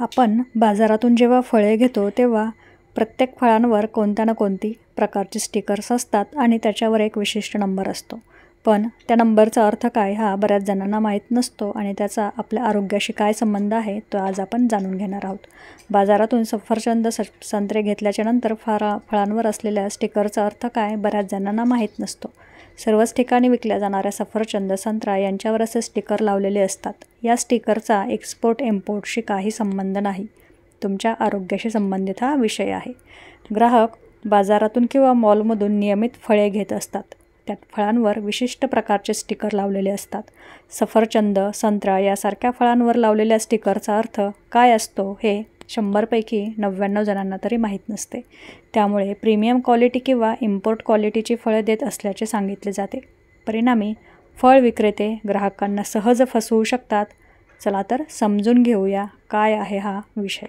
आपण बाजारातून जेव्हा फळे घेतो तेव्हा प्रत्येक फळांवर कोणत्या ना कोणती प्रकारचे स्टिकर्स असतात आणि त्याच्यावर एक विशिष्ट नंबर असतो. पण त्या नंबरचा अर्थ काय हा बऱ्याच जणांना माहीत नसतो आणि त्याचा आपल्या आरोग्याशी काय संबंध आहे तो आज आपण जाणून घेणार आहोत. बाजारातून सफरचंद संत्रे घेतल्याच्या नंतर फळांवर असलेल्या स्टिकरचा अर्थ काय बऱ्याच जणांना माहीत नसतो. सर्वच ठिकाणी विकल्या जाणाऱ्या सफरचंद संत्रा यांच्यावर असे स्टिकर लावलेले असतात. या स्टिकरचा एक्सपोर्ट इम्पोर्टशी काही संबंध नाही. तुमच्या आरोग्याशी संबंधित हा विषय आहे. ग्राहक बाजारातून किंवा मॉलमधून नियमित फळे घेत असतात. त्यात फळांवर विशिष्ट प्रकारचे स्टिकर लावलेले असतात. सफरचंद, संत्रा यासारख्या फळांवर लावलेल्या स्टिकरचा अर्थ काय असतो हे 100 पैकी 99 जणांना तरी माहीत नसते. त्यामुळे प्रीमियम क्वालिटी किंवा इम्पोर्ट क्वालिटीची फळे देत असल्याचे सांगितले जाते. परिणामी फळ विक्रेते ग्राहकांना सहज फसवू शकतात. चला तर समजून घेऊया काय आहे हा विषय.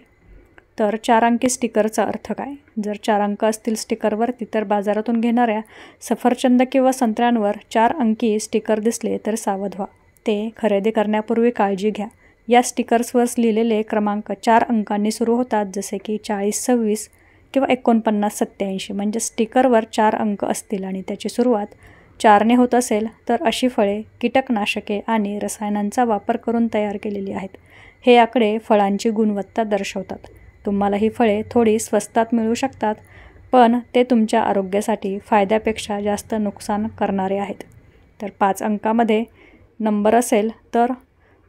तर 4 अंकी स्टिकरचा अर्थ काय? जर 4 अंक असतील स्टिकरवरती तर बाजारातून घेणाऱ्या सफरचंद किंवा संत्र्यांवर 4 अंकी स्टिकर दिसले तर सावध व्हा. ते खरेदी करण्यापूर्वी काळजी घ्या. या स्टिकर्सवर लिहिलेले क्रमांक 4 अंकांनी सुरू होतात, जसे की 4026 किंवा 4987. म्हणजे स्टिकरवर 4 अंक असतील आणि त्याची सुरुवात 4ने होत असेल तर अशी फळे कीटकनाशके आणि रसायनांचा वापर करून तयार केलेली आहेत. हे आकडे फळांची गुणवत्ता दर्शवतात. तुम्हाला ही फळे थोडी स्वस्तात मिळू शकतात, पण ते तुमच्या आरोग्यासाठी फायद्यापेक्षा जास्त नुकसान करणारे आहेत. तर 5 अंकामध्ये नंबर असेल तर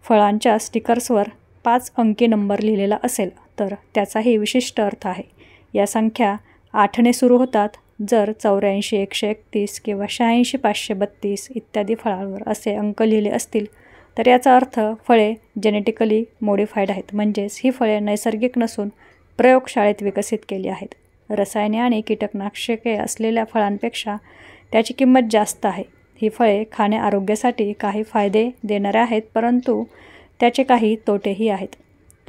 फळांच्या स्टिकर्सवर 5 अंकी नंबर लिहिलेला असेल तर त्याचाही विशिष्ट अर्थ आहे. या संख्या 8ने सुरू होतात. जर 84, 131 किंवा 86, 532 इत्यादी फळांवर असे अंक लिहिले असतील तर याचा अर्थ फळे जेनेटिकली मॉडिफाईड आहेत. म्हणजेच ही फळे नैसर्गिक नसून प्रयोगशाळेत विकसित केली आहेत. रसायने आणि कीटकनाशके असलेल्या फळांपेक्षा त्याची किंमत जास्त आहे. ही फळे खाणे आरोग्यासाठी काही फायदे देणारे आहेत, परंतु त्याचे काही तोटेही आहेत.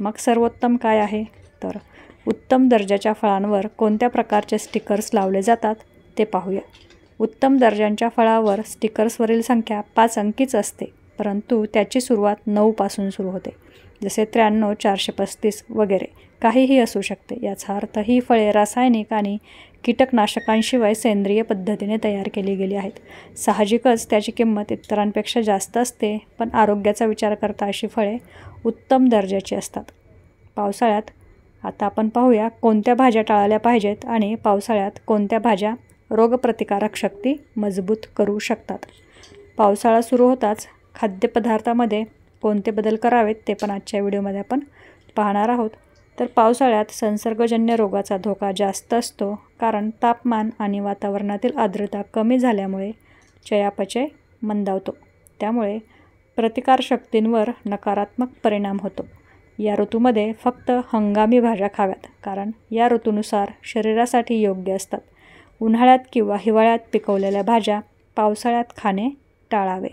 मग सर्वोत्तम काय आहे? तर उत्तम दर्जाच्या फळांवर कोणत्या प्रकारचे स्टिकर्स लावले जातात ते पाहूया. उत्तम दर्जाच्या फळावर स्टिकर्सवरील संख्या 5 अंकीच असते, परंतु त्याची सुरुवात 9 पासून सुरू होते. जसे 93, 435 वगैरे काहीही असू शकते. याचा अर्थ ही फळे रासायनिक आणि कीटकनाशकांशिवाय सेंद्रिय पद्धतीने तयार केली गेली आहेत. साहजिकच त्याची किंमत इतरांपेक्षा जास्त असते, पण आरोग्याचा विचार करता अशी फळे उत्तम दर्जाची असतात. पावसाळ्यात आता आपण पाहूया कोणत्या भाज्या टाळल्या पाहिजेत आणि पावसाळ्यात कोणत्या भाज्या रोगप्रतिकारक शक्ती मजबूत करू शकतात. पावसाळा सुरू होताच खाद्यपदार्थामध्ये कोणते बदल करावेत ते पण आजच्या व्हिडिओमध्ये आपण पाहणार आहोत. तर पावसाळ्यात संसर्गजन्य रोगाचा धोका जास्त असतो, कारण तापमान आणि वातावरणातील आर्द्रता कमी झाल्यामुळे चयापचय मंदावतो. त्यामुळे प्रतिकारशक्तींवर नकारात्मक परिणाम होतो. या ऋतूमध्ये फक्त हंगामी भाज्या खाव्यात, कारण या ऋतूनुसार शरीरासाठी योग्य असतात. उन्हाळ्यात किंवा हिवाळ्यात पिकवलेल्या भाज्या पावसाळ्यात खाणे टाळावे.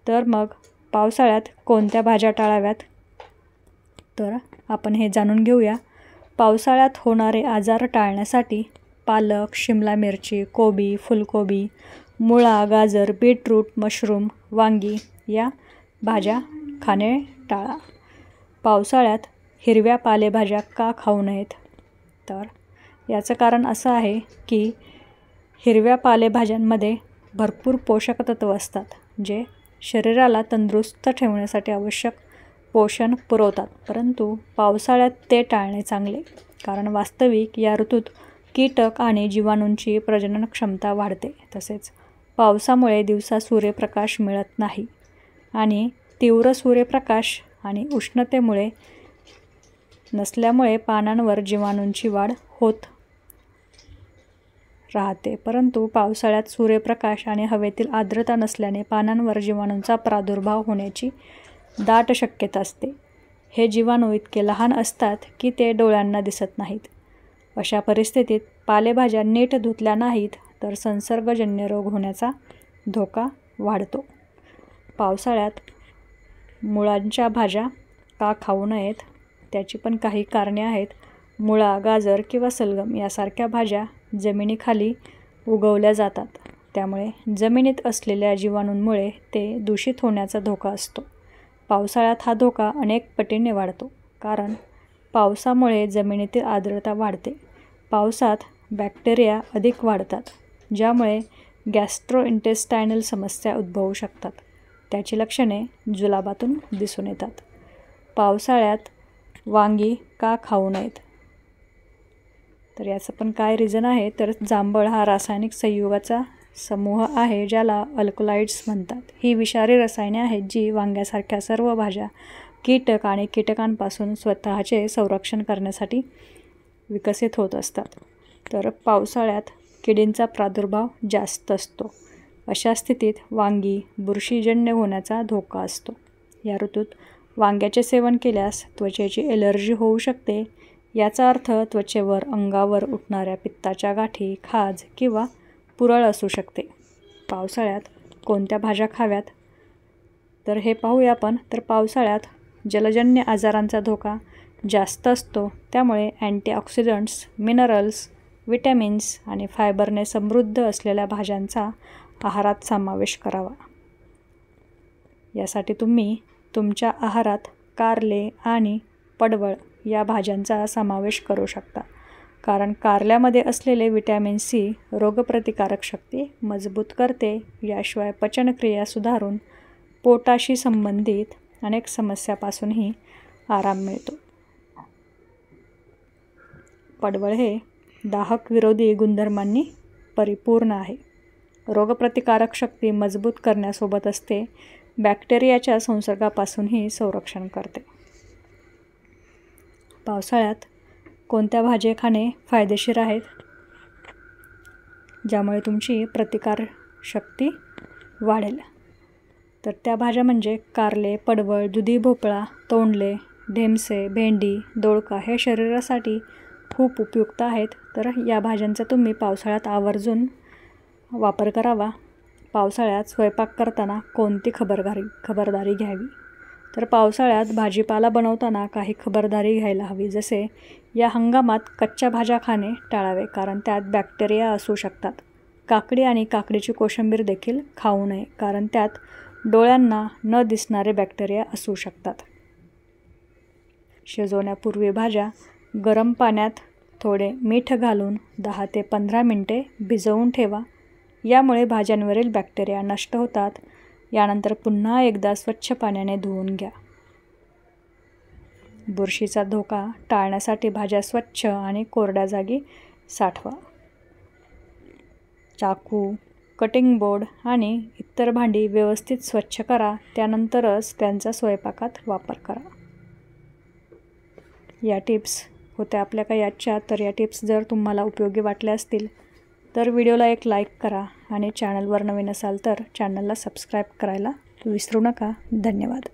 तर मग पावसाळ्यात कोणत्या भाज्या टाळाव्यात? तर आपण हे जाणून घेऊया. पावसाळ्यात होणारे आजार टाळण्यासाठी पालक, शिमला मिरची, कोबी, फुलकोबी, मुळा, गाजर, बीटरूट, मशरूम, वांगी या भाज्या खाणे टाळा. पावसाळ्यात हिरव्या पालेभाज्या का खाऊ नयेत? तर याचं कारण असं आहे की हिरव्या पालेभाज्यांमध्ये भरपूर पोषक तत्व असतात, जे शरीराला तंदुरुस्त ठेवण्यासाठी आवश्यक पोषण पुरवतात. परंतु पावसाळ्यात ते टाळणे चांगले, कारण वास्तविक या ऋतूत कीटक आणि जीवाणूंची प्रजनन क्षमता वाढते. तसेच पावसामुळे दिवसा सूर्यप्रकाश मिळत नाही आणि तीव्र सूर्यप्रकाश आणि उष्णतेमुळे नसल्यामुळे पानांवर जीवाणूंची वाढ होत राहते. परंतु पावसाळ्यात सूर्यप्रकाश आणि हवेतील आर्द्रता नसल्याने पानांवर जीवाणूंचा प्रादुर्भाव होण्याची दाट शक्यता असते. हे जीवाणू इतके लहान असतात की ते डोळ्यांना दिसत नाहीत. अशा परिस्थितीत पालेभाज्या नीट धुतल्या नाहीत तर संसर्गजन्य रोग होण्याचा धोका वाढतो. पावसाळ्यात मुळांच्या भाज्या का खाऊ नयेत? त्याची पण काही कारणे आहेत. मुळा, गाजर किंवा सलगम यासारख्या भाज्या जमिनीखाली उगवल्या जातात. त्यामुळे जमिनीत असलेल्या जीवाणूंमुळे ते दूषित होण्याचा धोका असतो. पावसाळ्यात हा धोका अनेक पटीने वाढतो, कारण पावसामुळे जमिनीतील आर्द्रता वाढते. पावसात बॅक्टेरिया अधिक वाढतात, ज्यामुळे गॅस्ट्रोइंटेस्टायनल समस्या उद्भवू शकतात. त्याची लक्षणे जुलाबातून दिसून येतात. पावसाळ्यात वांगी का खाऊ नयेत? तर याचं पण काय रिझन आहे, तर जांभळ हा रासायनिक संयुगाचा समूह आहे ज्याला अल्कलॉइड्स म्हणतात. ही विषारी रसायने आहेत जी वांग्यासारख्या सर्व भाज्या कीटक आणि कीटकांपासून स्वतःचे संरक्षण करण्यासाठी विकसित होत असतात. तर पावसाळ्यात किडींचा प्रादुर्भाव जास्त असतो. अशा स्थितीत वांगी बुरशीजन्य होण्याचा धोका असतो. या ऋतूत वांग्याचे सेवन केल्यास त्वचेची ॲलर्जी होऊ शकते. याचा अर्थ त्वचेवर अंगावर उठणाऱ्या पित्ताच्या गाठी, खाज किंवा पुरळ असू शकते. पावसाळ्यात कोणत्या भाज्या खाव्यात तर हे पाहूया आपण. तर पावसाळ्यात जलजन्य आजारांचा धोका जास्त असतो. त्यामुळे अँटीऑक्सिडंट्स, मिनरल्स, विटॅमिन्स आणि फायबरने समृद्ध असलेल्या भाज्यांचा आहारात समावेश करावा. यासाठी तुम्ही तुमच्या आहारात कारले आणि पडवळ या भाज्यांचा समावेश करू शकता, कारण कारल्यामध्ये असलेले विटॅमिन सी रोगप्रतिकारक शक्ती मजबूत करते. याशिवाय पचनक्रिया सुधारून पोटाशी संबंधित अनेक समस्यापासूनही आराम मिळतो. पडवळ हे दाहक विरोधी गुणधर्मांनी परिपूर्ण आहे. रोगप्रतिकारक शक्ती मजबूत करण्यासोबतच ते बॅक्टेरियाच्या संसर्गापासूनही संरक्षण करते. पावसाळ्यात कोणत्या खाणे फायदेशीर आहेत ज्यामुळे तुमची प्रतिकारशक्ती वाढेल? तर त्या भाज्या म्हणजे कारले, पडवळ, दुधी भोपळा, तोंडले, ढेमसे, भेंडी, दोडका हे शरीरासाठी खूप उपयुक्त आहेत. तर या भाज्यांचा तुम्ही पावसाळ्यात आवर्जून वापर करावा. पावसाळ्यात स्वयंपाक करताना कोणती खबरदारी घ्यावी? तर पावसाळ्यात भाजीपाला बनवताना काही खबरदारी घ्यायला हवी. जसे या हंगामात कच्च्या भाज्या खाणे टाळावे, कारण त्यात बॅक्टेरिया असू शकतात. काकडी आणि काकडीची कोशिंबीर देखील खाऊ नये, कारण त्यात डोळ्यांना न दिसणारे बॅक्टेरिया असू शकतात. शिजवण्यापूर्वी भाज्या गरम पाण्यात थोडे मीठ घालून 10 ते 15 मिनिटे भिजवून ठेवा. यामुळे भाज्यांवरील बॅक्टेरिया नष्ट होतात. यानंतर पुन्हा एकदा स्वच्छ पाण्याने धुवून घ्या. बुरशीचा धोका टाळण्यासाठी भाज्या स्वच्छ आणि कोरड्या जागी साठवा. चाकू, कटिंग बोर्ड आणि इतर भांडी व्यवस्थित स्वच्छ करा. त्यानंतरच त्यांचा स्वयंपाकात वापर करा. या टिप्स होत्या आपल्या काही आजच्या. तर या टिप्स जर तुम्हाला उपयोगी वाटल्या असतील तर व्हिडिओला एक लाईक करा आणि चॅनलवर नवीन असाल तर चॅनलला सबस्क्राईब करायला विसरू नका. धन्यवाद.